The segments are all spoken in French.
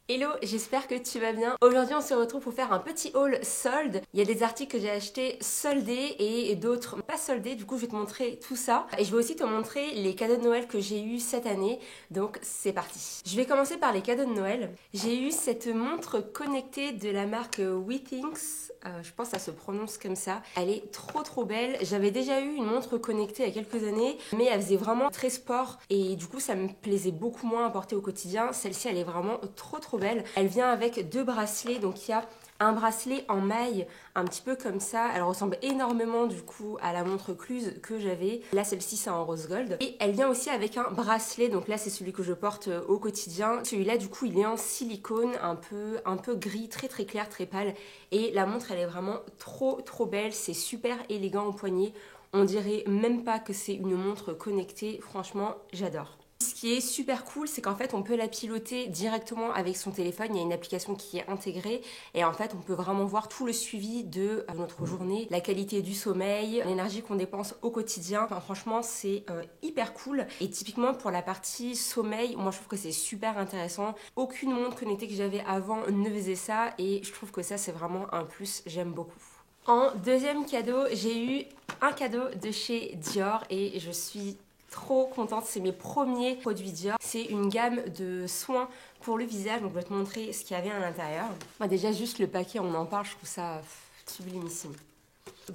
Hello, j'espère que tu vas bien. Aujourd'hui, on se retrouve pour faire un petit haul solde. Il y a des articles que j'ai achetés soldés et d'autres pas soldés. Du coup, je vais te montrer tout ça. Et je vais aussi te montrer les cadeaux de Noël que j'ai eu cette année. Donc, c'est parti. Je vais commencer par les cadeaux de Noël. J'ai eu cette montre connectée de la marque Withings. Je pense que ça se prononce comme ça. Elle est trop belle. J'avais déjà eu une montre connectée il y a quelques années, mais elle faisait vraiment très sport et du coup, ça me plaisait beaucoup moins à porter au quotidien. Celle-ci, elle est vraiment trop belle. Elle vient avec deux bracelets, donc il y a un bracelet en maille, un petit peu comme ça. Elle ressemble énormément du coup à la montre Cluse que j'avais. Là, celle-ci, c'est en rose gold. Et elle vient aussi avec un bracelet, donc là, c'est celui que je porte au quotidien. Celui-là, du coup, il est en silicone, un peu gris, très clair, très pâle. Et la montre, elle est vraiment trop belle. C'est super élégant au poignet. On dirait même pas que c'est une montre connectée. Franchement, j'adore. Ce qui est super cool, c'est qu'en fait, on peut la piloter directement avec son téléphone. Il y a une application qui est intégrée et en fait, on peut vraiment voir tout le suivi de notre journée, la qualité du sommeil, l'énergie qu'on dépense au quotidien. Enfin, franchement, c'est hyper cool. Et typiquement, pour la partie sommeil, moi, je trouve que c'est super intéressant. Aucune montre connectée que j'avais avant ne faisait ça et je trouve que ça, c'est vraiment un plus. J'aime beaucoup. En deuxième cadeau, j'ai eu un cadeau de chez Dior et je suis trop contente, c'est mes premiers produits Dior. C'est une gamme de soins pour le visage, donc je vais te montrer ce qu'il y avait à l'intérieur. Moi déjà juste le paquet, on en parle, je trouve ça sublimissime.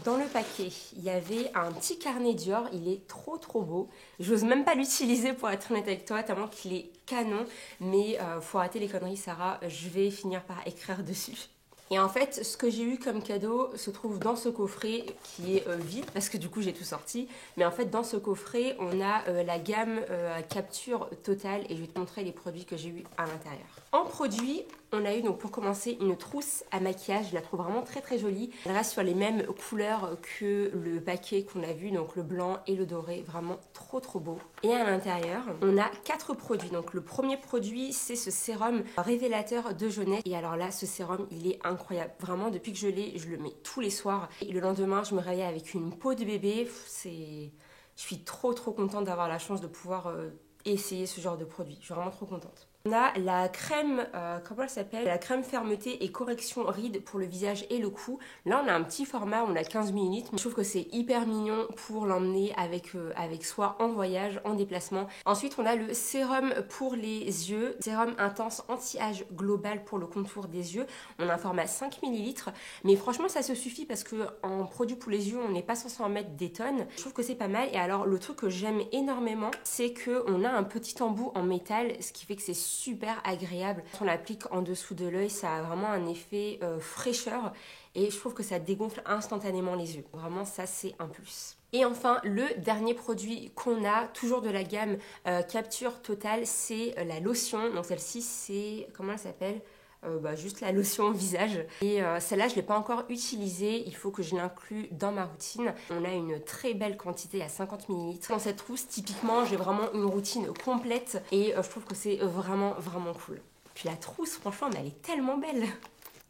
Dans le paquet, il y avait un petit carnet Dior, il est trop beau. J'ose même pas l'utiliser pour être honnête avec toi, tellement qu'il est canon, mais faut arrêter les conneries Sarah, je vais finir par écrire dessus. Et en fait, ce que j'ai eu comme cadeau se trouve dans ce coffret qui est vide parce que du coup j'ai tout sorti. Mais en fait, dans ce coffret, on a la gamme capture totale et je vais te montrer les produits que j'ai eu à l'intérieur. En produit, on a eu donc pour commencer une trousse à maquillage. Je la trouve vraiment très jolie. Elle reste sur les mêmes couleurs que le paquet qu'on a vu, donc le blanc et le doré. Vraiment trop beau. Et à l'intérieur, on a 4 produits. Donc le premier produit, c'est ce sérum révélateur de jeunesse. Et alors là, ce sérum, il est incroyable. Vraiment, depuis que je l'ai, je le mets tous les soirs. Et le lendemain, je me réveille avec une peau de bébé. Je suis trop contente d'avoir la chance de pouvoir essayer ce genre de produit. Je suis vraiment trop contente. On a la crème, comment elle s'appelle? La crème fermeté et correction rides pour le visage et le cou. Là, on a un petit format, on a 15 ml. Je trouve que c'est hyper mignon pour l'emmener avec soi en voyage, en déplacement. Ensuite, on a le sérum pour les yeux. Sérum intense anti-âge global pour le contour des yeux. On a un format 5 ml. Mais franchement, ça se suffit parce qu'en produit pour les yeux, on n'est pas censé en mettre des tonnes. Je trouve que c'est pas mal. Et alors, le truc que j'aime énormément, c'est qu'on a un petit embout en métal, ce qui fait que c'est super agréable. Quand on l'applique en dessous de l'œil, ça a vraiment un effet fraîcheur et je trouve que ça dégonfle instantanément les yeux. Vraiment, ça, c'est un plus. Et enfin, le dernier produit qu'on a, toujours de la gamme Capture Total, c'est la lotion. Donc celle-ci, c'est... comment elle s'appelle ? Juste la lotion visage. Et celle-là, je ne l'ai pas encore utilisée. Il faut que je l'inclue dans ma routine. On a une très belle quantité à 50 ml. Dans cette trousse, typiquement, j'ai vraiment une routine complète. Et je trouve que c'est vraiment cool. Puis la trousse, franchement, mais elle est tellement belle.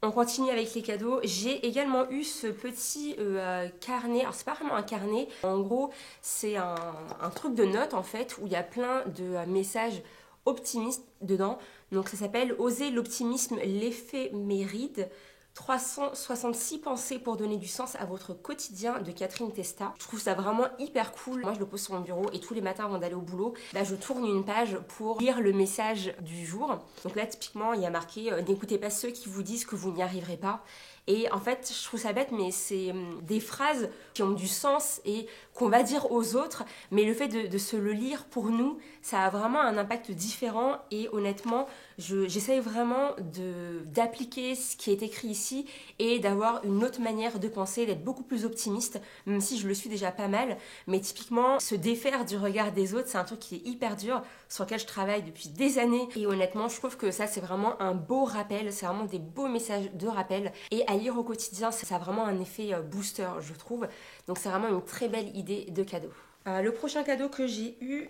On continue avec les cadeaux. J'ai également eu ce petit carnet. Alors, c'est pas vraiment un carnet. En gros, c'est un truc de notes, en fait, où il y a plein de messages optimistes dedans. Donc, ça s'appelle Oser l'optimisme, l'éphéméride. 366 pensées pour donner du sens à votre quotidien de Catherine Testa. Je trouve ça vraiment hyper cool. Moi, je le pose sur mon bureau et tous les matins avant d'aller au boulot, là, je tourne une page pour lire le message du jour. Donc là, typiquement, il y a marqué n'écoutez pas ceux qui vous disent que vous n'y arriverez pas. Et en fait, je trouve ça bête, mais c'est des phrases qui ont du sens et qu'on va dire aux autres. Mais le fait de se le lire pour nous, ça a vraiment un impact différent. Et honnêtement, j'essaye vraiment d'appliquer ce qui est écrit ici et d'avoir une autre manière de penser, d'être beaucoup plus optimiste, même si je le suis déjà pas mal. Mais typiquement, se défaire du regard des autres, c'est un truc qui est hyper dur, sur lequel je travaille depuis des années. Et honnêtement, je trouve que ça, c'est vraiment un beau rappel. C'est vraiment des beaux messages de rappel. Et à lire au quotidien, ça a vraiment un effet booster, je trouve. Donc c'est vraiment une très belle idée de cadeau. Le prochain cadeau que j'ai eu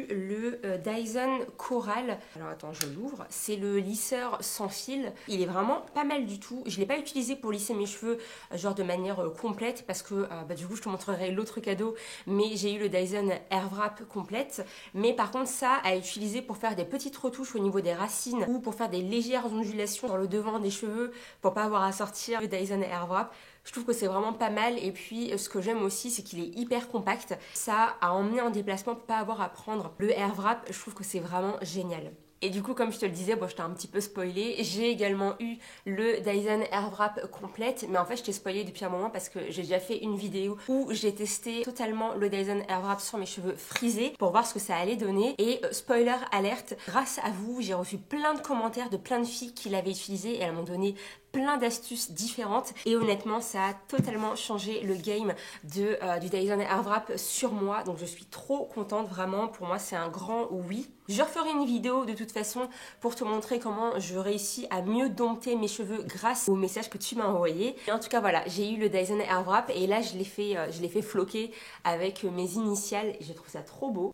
le Dyson Coral. Alors attends, je l'ouvre. C'est le lisseur sans fil. Il est vraiment pas mal du tout. Je ne l'ai pas utilisé pour lisser mes cheveux genre de manière complète parce que du coup je te montrerai l'autre cadeau. Mais j'ai eu le Dyson Airwrap complète. Mais par contre ça à utiliser pour faire des petites retouches au niveau des racines ou pour faire des légères ondulations sur le devant des cheveux pour pas avoir à sortir le Dyson Airwrap. Je trouve que c'est vraiment pas mal et puis ce que j'aime aussi c'est qu'il est hyper compact. Ça à emmener en déplacement pour pas avoir à prendre le Airwrap, je trouve que c'est vraiment génial. Et du coup, comme je te le disais, bon, je t'ai un petit peu spoilé. J'ai également eu le Dyson Airwrap complète, mais en fait, je t'ai spoilé depuis un moment parce que j'ai déjà fait une vidéo où j'ai testé totalement le Dyson Airwrap sur mes cheveux frisés pour voir ce que ça allait donner. Et spoiler alerte, grâce à vous, j'ai reçu plein de commentaires de plein de filles qui l'avaient utilisé et elles m'ont donné plein d'astuces différentes et honnêtement ça a totalement changé le game du Dyson Airwrap sur moi, donc je suis trop contente, vraiment pour moi c'est un grand oui. Je referai une vidéo de toute façon pour te montrer comment je réussis à mieux dompter mes cheveux grâce au message que tu m'as envoyé. Et en tout cas voilà, j'ai eu le Dyson Airwrap et là je l'ai fait floquer avec mes initiales et je trouve ça trop beau.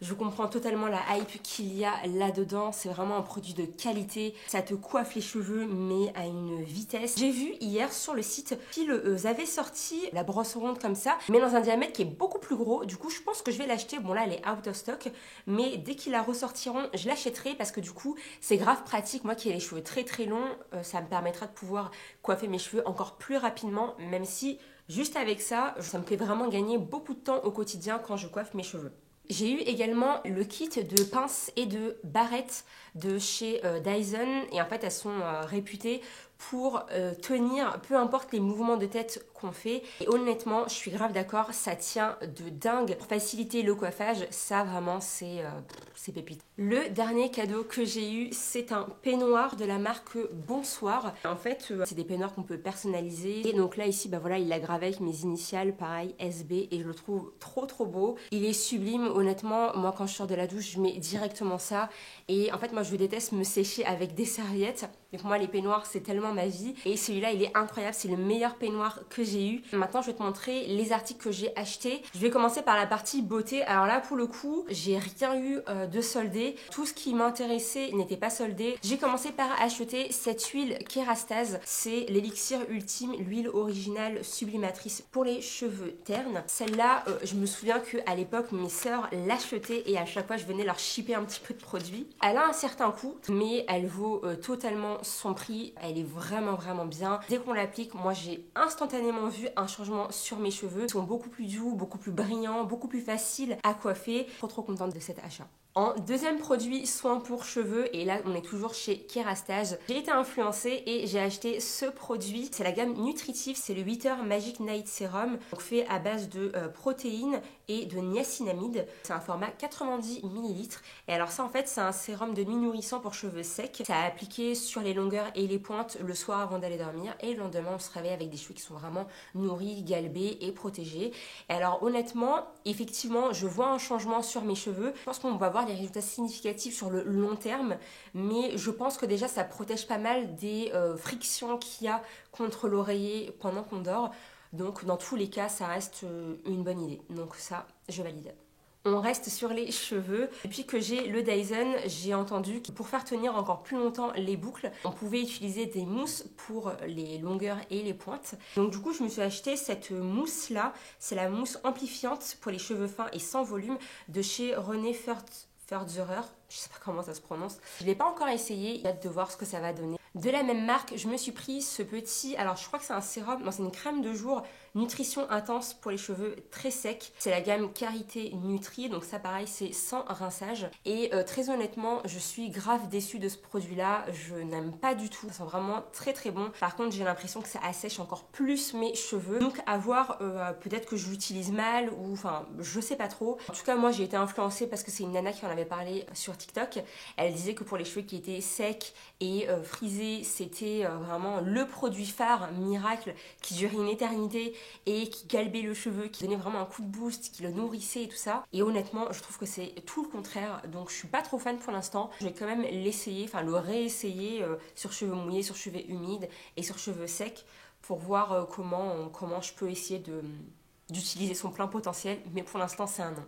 Je comprends totalement la hype qu'il y a là-dedans. C'est vraiment un produit de qualité. Ça te coiffe les cheveux, mais à une vitesse. J'ai vu hier sur le site qu'ils avaient sorti la brosse ronde comme ça, mais dans un diamètre qui est beaucoup plus gros. Du coup, je pense que je vais l'acheter. Bon, là, elle est out of stock, mais dès qu'ils la ressortiront, je l'achèterai parce que du coup, c'est grave pratique. Moi qui ai les cheveux très très longs, ça me permettra de pouvoir coiffer mes cheveux encore plus rapidement, même si juste avec ça, ça me fait vraiment gagner beaucoup de temps au quotidien quand je coiffe mes cheveux. J'ai eu également le kit de pinces et de barrettes de chez Dyson et en fait elles sont réputées pour tenir peu importe les mouvements de tête qu'on fait et honnêtement je suis grave d'accord, ça tient de dingue pour faciliter le coiffage, ça vraiment c'est pépite. Le dernier cadeau que j'ai eu c'est un peignoir de la marque Bonsoir. En fait c'est des peignoirs qu'on peut personnaliser et donc là ici voilà il l'a gravé avec mes initiales pareil SB et je le trouve trop beau, il est sublime honnêtement. Moi quand je sors de la douche je mets directement ça et en fait moi je déteste me sécher avec des serviettes. Donc moi les peignoirs c'est tellement ma vie et celui-là il est incroyable, c'est le meilleur peignoir que j'ai eu. Maintenant je vais te montrer les articles que j'ai achetés. Je vais commencer par la partie beauté. Alors là pour le coup j'ai rien eu de soldé. Tout ce qui m'intéressait n'était pas soldé. J'ai commencé par acheter cette huile Kérastase. C'est l'élixir ultime, l'huile originale sublimatrice pour les cheveux ternes. Celle-là je me souviens qu'à l'époque mes sœurs l'achetaient et à chaque fois je venais leur shipper un petit peu de produit. Elle a un certain coût mais elle vaut totalement son prix, elle est vraiment bien. Dès qu'on l'applique, moi j'ai instantanément vu un changement sur mes cheveux. Ils sont beaucoup plus doux, beaucoup plus brillants, beaucoup plus faciles à coiffer. Trop contente de cet achat. En deuxième produit, soin pour cheveux, et là on est toujours chez Kérastase. J'ai été influencée et j'ai acheté ce produit. C'est la gamme nutritive, c'est le 8h Magic Night Serum, donc fait à base de protéines et de niacinamide. C'est un format 90 ml. Et alors ça en fait c'est un sérum de nuit nourrissant pour cheveux secs. C'est à appliquer sur les longueurs et les pointes le soir avant d'aller dormir et le lendemain on se réveille avec des cheveux qui sont vraiment nourris, galbés et protégés. Et alors honnêtement, effectivement je vois un changement sur mes cheveux. Je pense qu'on va voir des résultats significatifs sur le long terme, mais je pense que déjà ça protège pas mal des frictions qu'il y a contre l'oreiller pendant qu'on dort. Donc dans tous les cas ça reste une bonne idée, donc ça je valide. On reste sur les cheveux. Depuis que j'ai le Dyson, j'ai entendu que pour faire tenir encore plus longtemps les boucles, on pouvait utiliser des mousses pour les longueurs et les pointes. Donc du coup, je me suis acheté cette mousse-là. C'est la mousse amplifiante pour les cheveux fins et sans volume de chez René Fertzurer. Je sais pas comment ça se prononce. Je l'ai pas encore essayé, j'ai hâte de voir ce que ça va donner. De la même marque, je me suis pris ce petit, alors je crois que c'est un sérum, non c'est une crème de jour, nutrition intense pour les cheveux très secs. C'est la gamme Karité Nutri, donc ça pareil c'est sans rinçage. Et très honnêtement, je suis grave déçue de ce produit-là, je n'aime pas du tout. Ça sent vraiment très bon. Par contre j'ai l'impression que ça assèche encore plus mes cheveux. Donc à voir, peut-être que je l'utilise mal ou enfin je sais pas trop. En tout cas moi j'ai été influencée parce que c'est une nana qui en avait parlé sur TikTok. Elle disait que pour les cheveux qui étaient secs et frisés, c'était vraiment le produit phare miracle qui durait une éternité et qui galbait le cheveu, qui donnait vraiment un coup de boost, qui le nourrissait et tout ça. Et honnêtement, je trouve que c'est tout le contraire. Donc je suis pas trop fan pour l'instant. Je vais quand même l'essayer, enfin le réessayer sur cheveux mouillés, sur cheveux humides et sur cheveux secs pour voir comment je peux essayer d'utiliser son plein potentiel, mais pour l'instant c'est un non.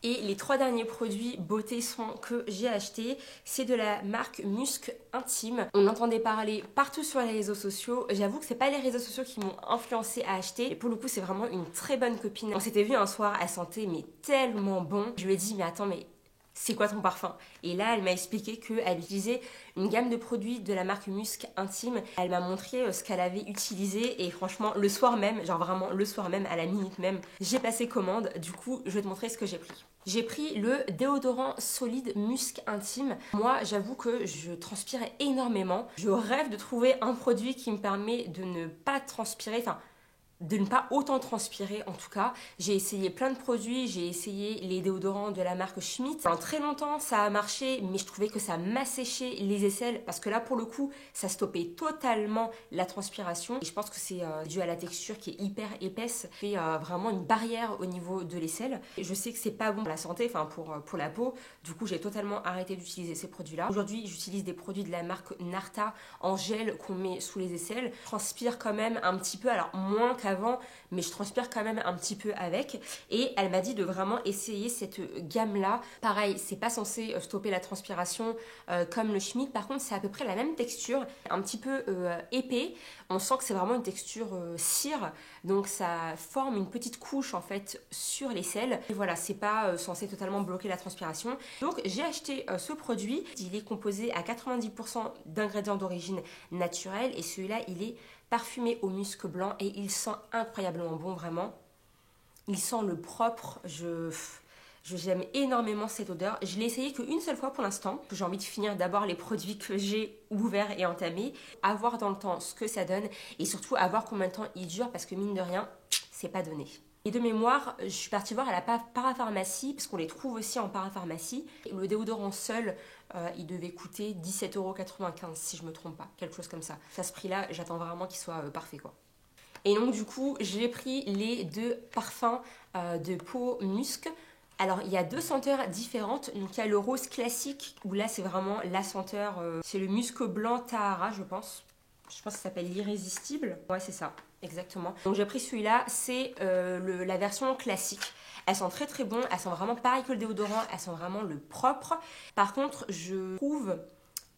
Et les 3 derniers produits beauté soins que j'ai achetés, c'est de la marque Musc Intime. On entendait parler partout sur les réseaux sociaux. J'avoue que c'est pas les réseaux sociaux qui m'ont influencé à acheter. Et pour le coup, c'est vraiment une très bonne copine. On s'était vu un soir, elle sentait mais tellement bon. Je lui ai dit, mais attends, mais c'est quoi ton parfum? Et là, elle m'a expliqué qu'elle utilisait une gamme de produits de la marque Musc Intime. Elle m'a montré ce qu'elle avait utilisé et franchement, le soir même, genre vraiment le soir même, à la minute même, j'ai passé commande. Du coup, je vais te montrer ce que j'ai pris. J'ai pris le déodorant solide Musc Intime. Moi, j'avoue que je transpire énormément. Je rêve de trouver un produit qui me permet de ne pas transpirer, enfin, de ne pas autant transpirer en tout cas. J'ai essayé plein de produits, j'ai essayé les déodorants de la marque Schmitt. Pendant très longtemps ça a marché, mais je trouvais que ça m'asséchait les aisselles parce que là pour le coup ça stoppait totalement la transpiration. Et je pense que c'est dû à la texture qui est hyper épaisse, qui fait vraiment une barrière au niveau de l'aisselle. Et je sais que c'est pas bon pour la santé, enfin pour la peau. Du coup j'ai totalement arrêté d'utiliser ces produits là. Aujourd'hui j'utilise des produits de la marque Narta en gel qu'on met sous les aisselles. Je transpire quand même un petit peu, alors moins qu'avant, mais je transpire quand même un petit peu avec. Et elle m'a dit de vraiment essayer cette gamme là. Pareil, c'est pas censé stopper la transpiration comme le Schmitt. Par contre, c'est à peu près la même texture, un petit peu épais. On sent que c'est vraiment une texture cire, donc ça forme une petite couche en fait sur les selles. Et voilà, c'est pas censé totalement bloquer la transpiration. Donc j'ai acheté ce produit. Il est composé à 90% d'ingrédients d'origine naturelle et celui-là il est parfumé au musc blanc et il sent incroyablement bon, vraiment. Il sent le propre, j'aime énormément cette odeur. Je l'ai essayé qu'une seule fois pour l'instant. J'ai envie de finir d'abord les produits que j'ai ouverts et entamés, à voir dans le temps ce que ça donne et surtout à voir combien de temps il dure parce que mine de rien, c'est pas donné. Et de mémoire, je suis partie voir à la parapharmacie, parce qu'on les trouve aussi en parapharmacie. Le déodorant seul, il devait coûter 17,95 € si je me trompe pas, quelque chose comme ça. À ce prix-là, j'attends vraiment qu'il soit parfait quoi. Et donc du coup, j'ai pris les 2 parfums de peau musc. Alors il y a 2 senteurs différentes. Donc il y a le rose classique, où là c'est vraiment la senteur, c'est le musc blanc Tahara je pense. Je pense que ça s'appelle l'irrésistible. Ouais c'est ça. Exactement. Donc j'ai pris celui-là, c'est la version classique. Elles sont très très bon, elles sont vraiment pareilles que le déodorant, elles sont vraiment le propre. Par contre, je trouve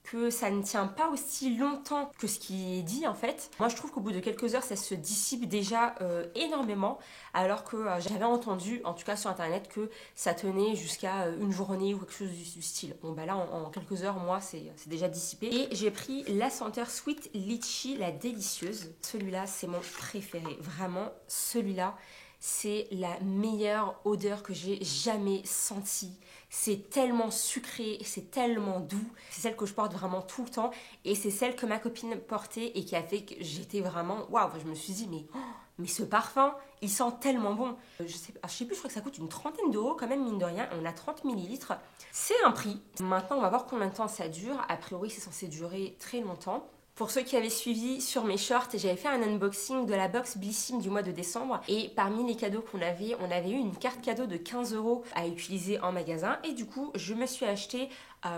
que ça ne tient pas aussi longtemps que ce qui est dit en fait. Moi je trouve qu'au bout de quelques heures ça se dissipe déjà énormément, alors que j'avais entendu, en tout cas sur internet, que ça tenait jusqu'à une journée ou quelque chose du style. Bon bah là en quelques heures, moi c'est déjà dissipé. Et j'ai pris la senteur Sweet Litchi, la délicieuse. Celui-là c'est mon préféré, vraiment celui-là. C'est la meilleure odeur que j'ai jamais sentie. C'est tellement sucré, c'est tellement doux. C'est celle que je porte vraiment tout le temps. Et c'est celle que ma copine portait et qui a fait que j'étais vraiment... Waouh, je me suis dit, mais ce parfum, il sent tellement bon. Je sais plus, je crois que ça coûte une trentaine d'euros quand même, mine de rien. On a 30 millilitres. C'est un prix. Maintenant, on va voir combien de temps ça dure. A priori, c'est censé durer très longtemps. Pour ceux qui avaient suivi sur mes shorts, j'avais fait un unboxing de la box Blissim du mois de décembre. Et parmi les cadeaux qu'on avait, on avait eu une carte cadeau de 15 € à utiliser en magasin. Et du coup, je me suis acheté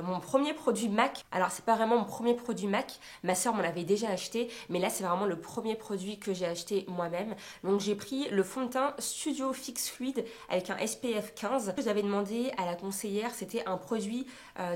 mon premier produit MAC. Alors, c'est pas vraiment mon premier produit MAC. Ma soeur m'en avait déjà acheté. Mais là, c'est vraiment le premier produit que j'ai acheté moi-même. Donc, j'ai pris le fond de teint Studio Fix Fluid avec un SPF 15. J'avais demandé à la conseillère, c'était un produit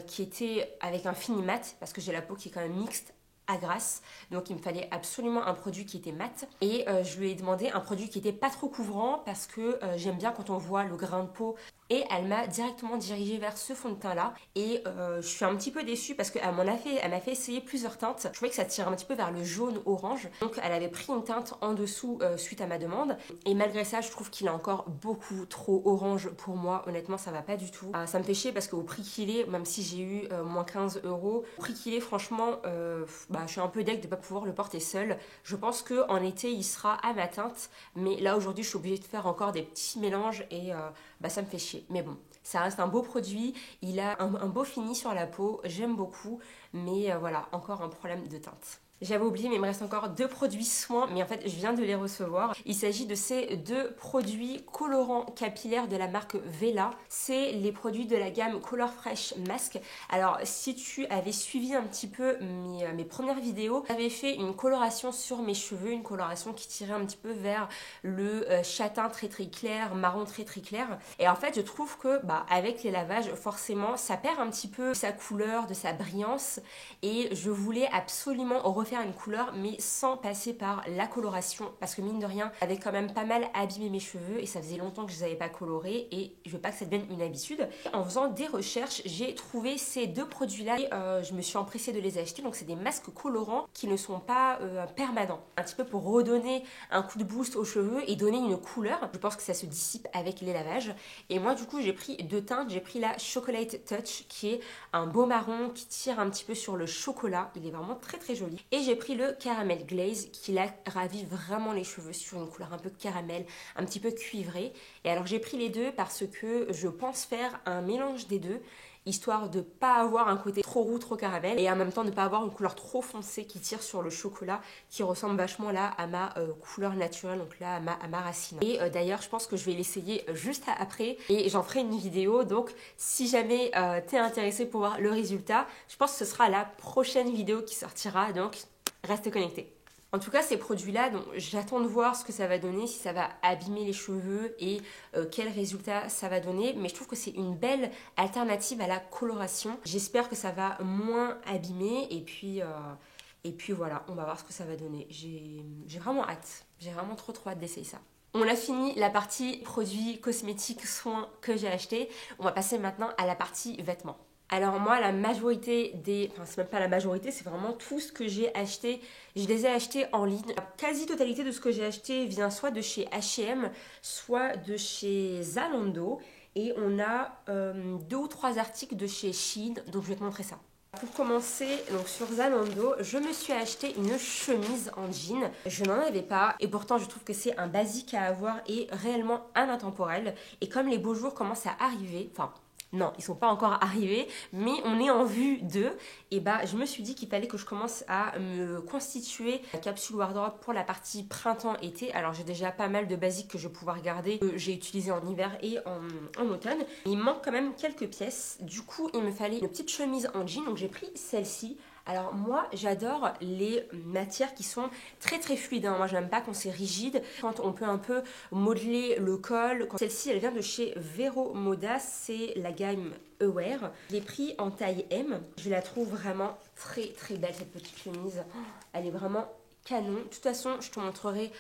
qui était avec un fini mat. Parce que j'ai la peau qui est quand même mixte à grasse, donc il me fallait absolument un produit qui était mat et je lui ai demandé un produit qui était pas trop couvrant parce que j'aime bien quand on voit le grain de peau. Et elle m'a directement dirigée vers ce fond de teint là et je suis un petit peu déçue parce qu'elle m'a fait essayer plusieurs teintes. Je trouvais que ça tire un petit peu vers le jaune orange, donc elle avait pris une teinte en dessous suite à ma demande et malgré ça je trouve qu'il est encore beaucoup trop orange pour moi. Honnêtement ça va pas du tout, ça me fait chier parce qu'au prix qu'il est, même si j'ai eu moins 15 €, au prix qu'il est franchement je suis un peu deg de pas pouvoir le porter seul. Je pense qu'en été il sera à ma teinte, mais là aujourd'hui je suis obligée de faire encore des petits mélanges et ça me fait chier. Mais bon, ça reste un beau produit, il a un beau fini sur la peau, j'aime beaucoup, mais voilà, encore un problème de teinte. J'avais oublié, mais il me reste encore 2 produits soins, mais en fait je viens de les recevoir. Il s'agit de ces 2 produits colorants capillaires de la marque Vela. C'est les produits de la gamme Color Fresh Mask. Alors si tu avais suivi un petit peu mes premières vidéos, j'avais fait une coloration sur mes cheveux, une coloration qui tirait un petit peu vers le châtain très très clair, marron très très clair. Et en fait je trouve que avec les lavages, forcément ça perd un petit peu de sa couleur, de sa brillance, et je voulais absolument refaire une couleur mais sans passer par la coloration, parce que mine de rien avait quand même pas mal abîmé mes cheveux et ça faisait longtemps que je les avais pas colorés et je veux pas que ça devienne une habitude. En faisant des recherches, j'ai trouvé ces 2 produits là et je me suis empressée de les acheter. Donc c'est des masques colorants qui ne sont pas permanents, un petit peu pour redonner un coup de boost aux cheveux et donner une couleur. Je pense que ça se dissipe avec les lavages. Et moi du coup j'ai pris 2 teintes. J'ai pris la Chocolate Touch qui est un beau marron qui tire un petit peu sur le chocolat. Il est vraiment très très joli. Et j'ai pris le Caramel Glaze qui là ravive vraiment les cheveux sur une couleur un peu caramel, un petit peu cuivré. Et alors j'ai pris les 2 parce que je pense faire un mélange des 2, histoire de pas avoir un côté trop roux, trop caramel, et en même temps de pas avoir une couleur trop foncée qui tire sur le chocolat, qui ressemble vachement là à ma couleur naturelle, donc là à ma racine. Et d'ailleurs je pense que je vais l'essayer juste après et j'en ferai une vidéo, donc si jamais t'es intéressé pour voir le résultat, je pense que ce sera la prochaine vidéo qui sortira, donc reste connecté. En tout cas, ces produits-là, donc j'attends de voir ce que ça va donner, si ça va abîmer les cheveux et quel résultat ça va donner. Mais je trouve que c'est une belle alternative à la coloration. J'espère que ça va moins abîmer et puis voilà, on va voir ce que ça va donner. J'ai vraiment hâte. J'ai vraiment trop hâte d'essayer ça. On a fini la partie produits cosmétiques, soins que j'ai achetés. On va passer maintenant à la partie vêtements. Alors moi, la majorité enfin c'est même pas la majorité, c'est vraiment tout ce que j'ai acheté, je les ai achetés en ligne. La quasi-totalité de ce que j'ai acheté vient soit de chez H&M, soit de chez Zalando. Et on a 2 ou 3 articles de chez Shein, donc je vais te montrer ça. Pour commencer, donc sur Zalando, je me suis acheté une chemise en jean. Je n'en avais pas et pourtant je trouve que c'est un basique à avoir et réellement un intemporel. Et comme les beaux jours commencent à arriver, enfin... non, ils sont pas encore arrivés, mais on est en vue d'eux. Et je me suis dit qu'il fallait que je commence à me constituer la capsule wardrobe pour la partie printemps-été. Alors j'ai déjà pas mal de basiques que je vais pouvoir garder, que j'ai utilisé en hiver et en automne. Il me manque quand même quelques pièces. Du coup, il me fallait une petite chemise en jean, donc j'ai pris celle-ci. Alors moi j'adore les matières qui sont très très fluides, hein. Moi j'aime pas quand c'est rigide, quand on peut un peu modeler le col. Celle-ci elle vient de chez Vero Moda, c'est la gamme Aware. Je l'ai pris en taille M, je la trouve vraiment très très belle cette petite chemise, elle est vraiment canon. De toute façon, je te montrerai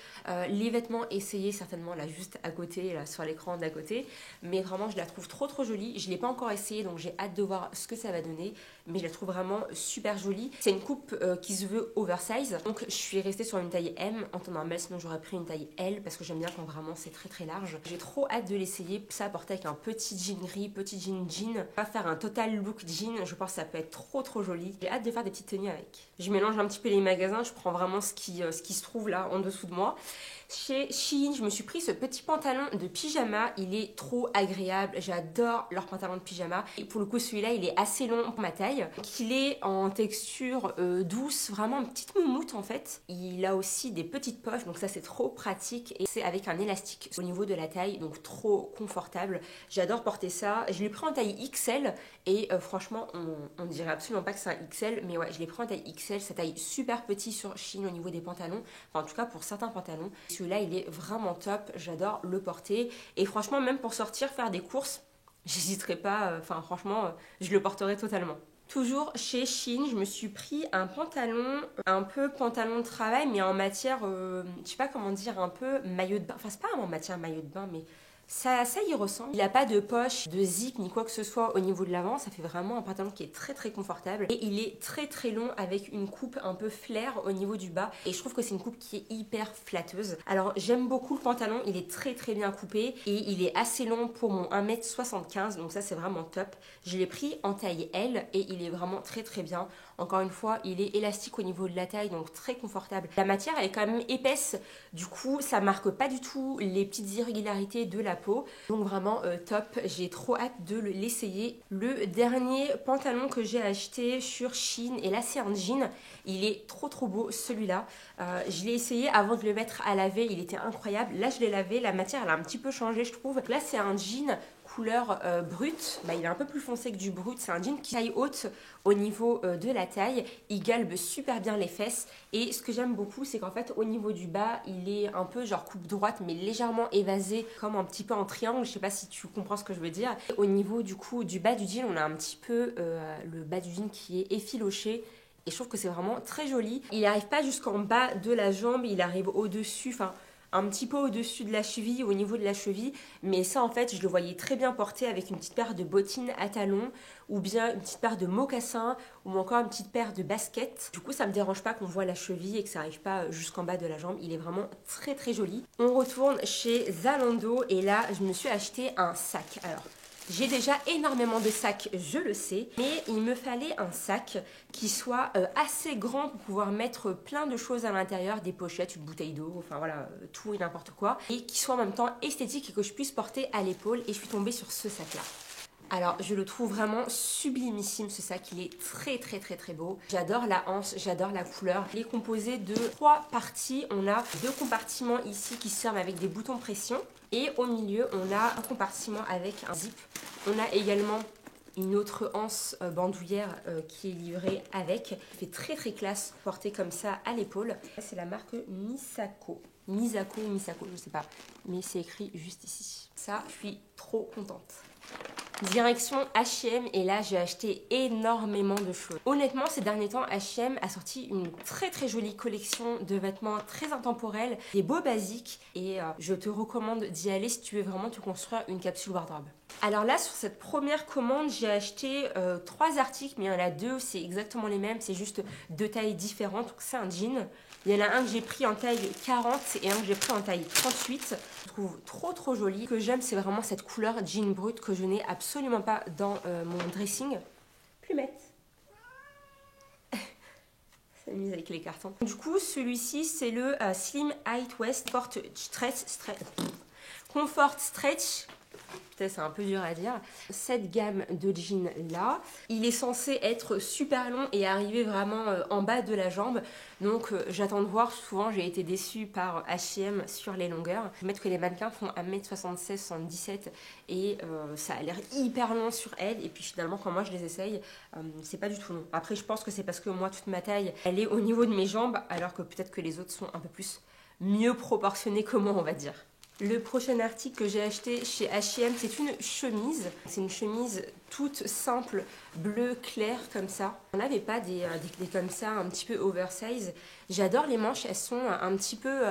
les vêtements essayés certainement là juste à côté, là sur l'écran d'à côté. Mais vraiment, je la trouve trop trop jolie. Je ne l'ai pas encore essayée, donc j'ai hâte de voir ce que ça va donner. Mais je la trouve vraiment super jolie. C'est une coupe qui se veut oversize. Donc je suis restée sur une taille M en temps normal, sinon j'aurais pris une taille L parce que j'aime bien quand vraiment c'est très très large. J'ai trop hâte de l'essayer. Ça porter avec un petit jean gris, petit jean. Pas faire un total look jean, je pense que ça peut être trop trop joli. J'ai hâte de faire des petites tenues avec. Je mélange un petit peu les magasins, je prends vraiment ce qui se trouve là en dessous de moi. Chez Shein, je me suis pris ce petit pantalon de pyjama, il est trop agréable, j'adore leurs pantalons de pyjama. Et pour le coup celui-là il est assez long pour ma taille. Il est en texture douce, vraiment une petite moumoute en fait. Il a aussi des petites poches, donc ça c'est trop pratique. Et c'est avec un élastique au niveau de la taille, donc trop confortable. J'adore porter ça. Je l'ai pris en taille XL et franchement on dirait absolument pas que c'est un XL, mais ouais je l'ai pris en taille XL, ça taille super petit sur Shein au niveau des pantalons, enfin en tout cas pour certains pantalons. Celui-là il est vraiment top, j'adore le porter et franchement même pour sortir faire des courses, j'hésiterai pas, enfin franchement je le porterai totalement. Toujours chez Shein, je me suis pris un pantalon, un peu pantalon de travail mais en matière, je sais pas comment dire, un peu maillot de bain, enfin c'est pas vraiment matière maillot de bain mais ça y ressemble. Il n'a pas de poche, de zip ni quoi que ce soit au niveau de l'avant. Ça fait vraiment un pantalon qui est très très confortable. Et il est très très long avec une coupe un peu flair au niveau du bas. Et je trouve que c'est une coupe qui est hyper flatteuse. Alors j'aime beaucoup le pantalon. Il est très très bien coupé. Et il est assez long pour mon 1m75. Donc ça c'est vraiment top. Je l'ai pris en taille L et il est vraiment très très bien. Encore une fois, il est élastique au niveau de la taille, donc très confortable. La matière, elle est quand même épaisse, du coup, ça marque pas du tout les petites irrégularités de la peau. Donc vraiment top, j'ai trop hâte de l'essayer. Le dernier pantalon que j'ai acheté sur Shein, et là c'est un jean, il est trop beau celui-là. Je l'ai essayé avant de le mettre à laver, il était incroyable. Là je l'ai lavé, la matière elle a un petit peu changé je trouve. Là c'est un jean couleur brute, il est un peu plus foncé que du brut, c'est un jean qui taille haute au niveau de la taille, il galbe super bien les fesses et ce que j'aime beaucoup c'est qu'en fait au niveau du bas il est un peu genre coupe droite mais légèrement évasé comme un petit peu en triangle, je sais pas si tu comprends ce que je veux dire. Au niveau du coup du bas du jean on a un petit peu le bas du jean qui est effiloché. Et je trouve que c'est vraiment très joli. Il n'arrive pas jusqu'en bas de la jambe, il arrive au-dessus, enfin un petit peu au-dessus de la cheville, au niveau de la cheville. Mais ça, en fait, je le voyais très bien porter avec une petite paire de bottines à talons ou bien une petite paire de mocassins ou encore une petite paire de baskets. Du coup, ça me dérange pas qu'on voit la cheville et que ça n'arrive pas jusqu'en bas de la jambe. Il est vraiment très joli. On retourne chez Zalando et là, je me suis acheté un sac. Alors, j'ai déjà énormément de sacs, je le sais, mais il me fallait un sac qui soit assez grand pour pouvoir mettre plein de choses à l'intérieur, des pochettes, une bouteille d'eau, enfin voilà, tout et n'importe quoi, et qui soit en même temps esthétique et que je puisse porter à l'épaule, et je suis tombée sur ce sac-là. Alors, je le trouve vraiment sublimissime ce sac, il est très beau. J'adore la hanche, j'adore la couleur. Il est composé de 3 parties. On a 2 compartiments ici qui servent avec des boutons pression. Et au milieu, on a un compartiment avec un zip. On a également une autre anse bandoulière qui est livrée avec. Il fait très classe, porté comme ça à l'épaule. C'est la marque Misako. Misako ou Misako, je sais pas. Mais c'est écrit juste ici. Ça, je suis trop contente. Direction H&M et là j'ai acheté énormément de choses. Honnêtement ces derniers temps H&M a sorti une très jolie collection de vêtements très intemporels, des beaux basiques et je te recommande d'y aller si tu veux vraiment te construire une capsule wardrobe. Alors là sur cette première commande j'ai acheté 3 articles mais il y en a 2 c'est exactement les mêmes, c'est juste 2 tailles différentes, donc c'est un jean. Il y en a un que j'ai pris en taille 40 et un que j'ai pris en taille 38. Je trouve trop joli. Ce que j'aime, c'est vraiment cette couleur jean brut que je n'ai absolument pas dans mon dressing. Plumette. S'amuse avec les cartons. Du coup, celui-ci, c'est le Slim Height West Comfort Stretch. C'est un peu dur à dire. Cette gamme de jeans là, il est censé être super long et arriver vraiment en bas de la jambe. Donc j'attends de voir. Souvent j'ai été déçue par H&M sur les longueurs. Je vais mettre que les mannequins font 1m76, 77 et ça a l'air hyper long sur elles. Et puis finalement quand moi je les essaye, c'est pas du tout long. Après je pense que c'est parce que moi toute ma taille elle est au niveau de mes jambes alors que peut-être que les autres sont un peu plus mieux proportionnées que moi on va dire. Le prochain article que j'ai acheté chez H&M, c'est une chemise. C'est une chemise toute simple, bleu clair comme ça. On n'avait pas des comme ça, un petit peu oversize. J'adore les manches, elles sont un petit peu,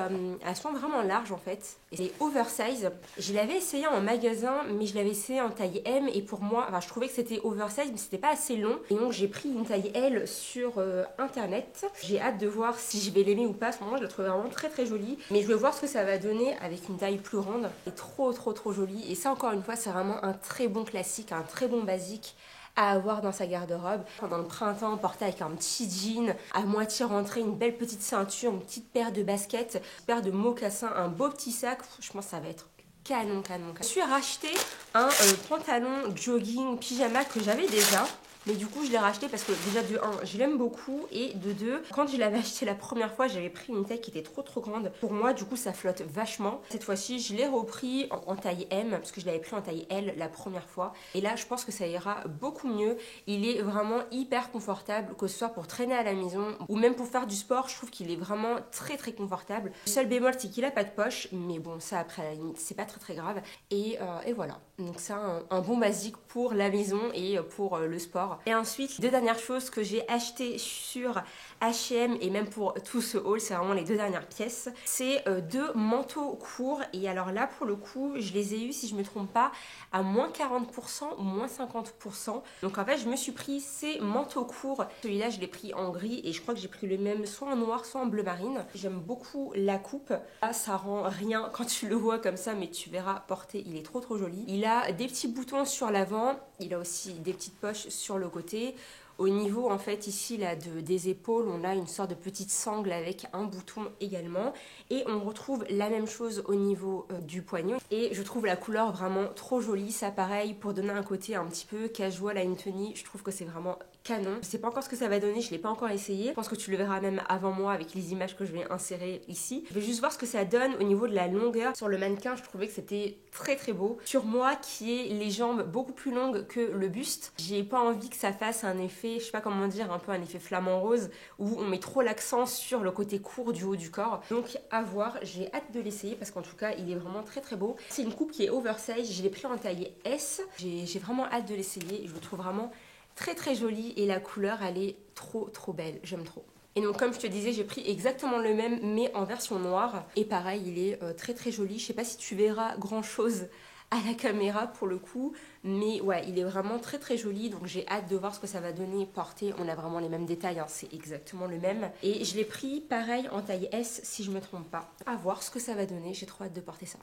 elles sont vraiment larges en fait. Et c'est oversize. Je l'avais essayé en magasin, mais je l'avais essayé en taille M. Et pour moi, enfin, je trouvais que c'était oversize, mais c'était pas assez long. Et donc j'ai pris une taille L sur internet. J'ai hâte de voir si je vais l'aimer ou pas. À ce moment, je la trouve vraiment très jolie. Mais je veux voir ce que ça va donner avec une taille plus grande. C'est trop jolie. Et ça, encore une fois, c'est vraiment un très bon classique, un très bon basique à avoir dans sa garde-robe. Pendant le printemps, porter avec un petit jean, à moitié rentré, une belle petite ceinture, une petite paire de baskets, une paire de mocassins, un beau petit sac. Je pense que ça va être canon. Je suis racheté un pantalon jogging pyjama que j'avais déjà. Mais du coup, je l'ai racheté parce que déjà de 1, je l'aime beaucoup et de 2, quand je l'avais acheté la première fois, j'avais pris une taille qui était trop grande. Pour moi, du coup, ça flotte vachement. Cette fois-ci, je l'ai repris en taille M parce que je l'avais pris en taille L la première fois. Et là, je pense que ça ira beaucoup mieux. Il est vraiment hyper confortable, que ce soit pour traîner à la maison ou même pour faire du sport. Je trouve qu'il est vraiment très confortable. Le seul bémol, c'est qu'il a pas de poche, mais bon, ça après, à la limite, c'est pas très grave. Et voilà. Donc c'est un bon basique pour la maison et pour le sport. Et ensuite, 2 dernières choses que j'ai achetées sur H&M et même pour tout ce haul, c'est vraiment les 2 dernières pièces. C'est 2 manteaux courts et alors là pour le coup, je les ai eus si je me trompe pas à moins 40% ou moins 50%. Donc en fait, je me suis pris ces manteaux courts. Celui-là, je l'ai pris en gris et je crois que j'ai pris le même soit en noir, soit en bleu marine. J'aime beaucoup la coupe. Là, ça rend rien quand tu le vois comme ça, mais tu verras porter, il est trop joli. Il a des petits boutons sur l'avant, il a aussi des petites poches sur le côté. Au niveau en fait ici là des épaules, on a une sorte de petite sangle avec un bouton également. Et on retrouve la même chose au niveau du poignet. Et je trouve la couleur vraiment trop jolie. Ça pareil, pour donner un côté un petit peu casual à une tenue, je trouve que c'est vraiment canon. Je sais pas encore ce que ça va donner, je l'ai pas encore essayé. Je pense que tu le verras même avant moi avec les images que je vais insérer ici. Je vais juste voir ce que ça donne au niveau de la longueur. Sur le mannequin, je trouvais que c'était très très beau. Sur moi, qui ai les jambes beaucoup plus longues que le buste, j'ai pas envie que ça fasse un effet, je sais pas comment dire, un peu un effet flamant rose, où on met trop l'accent sur le côté court du haut du corps. Donc à voir, j'ai hâte de l'essayer parce qu'en tout cas, il est vraiment très très beau. C'est une coupe qui est oversize, je l'ai pris en taille S. J'ai vraiment hâte de l'essayer, je le trouve vraiment très très jolie et la couleur elle est trop trop belle, j'aime trop. Et donc comme je te disais, j'ai pris exactement le même mais en version noire et pareil il est très très joli. Je sais pas si tu verras grand chose à la caméra pour le coup, mais ouais il est vraiment très très joli, donc j'ai hâte de voir ce que ça va donner porté. On a vraiment les mêmes détails, hein, c'est exactement le même et je l'ai pris pareil en taille S si je me trompe pas. À voir ce que ça va donner, j'ai trop hâte de porter ça.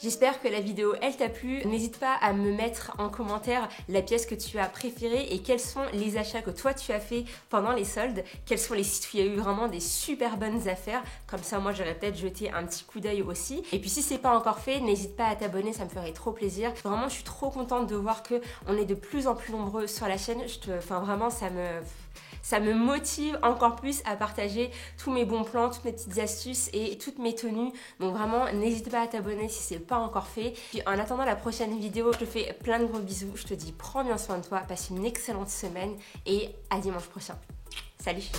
J'espère que la vidéo elle t'a plu. N'hésite pas à me mettre en commentaire la pièce que tu as préférée et quels sont les achats que toi tu as fait pendant les soldes. Quels sont les sites où il y a eu vraiment des super bonnes affaires. Comme ça moi j'aurais peut-être jeté un petit coup d'œil aussi. Et puis si c'est pas encore fait, n'hésite pas à t'abonner, ça me ferait trop plaisir. Vraiment je suis trop contente de voir que on est de plus en plus nombreux sur la chaîne. Enfin vraiment ça me motive encore plus à partager tous mes bons plans, toutes mes petites astuces et toutes mes tenues. Donc vraiment, n'hésite pas à t'abonner si c'est pas encore fait. Puis en attendant la prochaine vidéo, je te fais plein de gros bisous. Je te dis prends bien soin de toi, passe une excellente semaine et à dimanche prochain. Salut!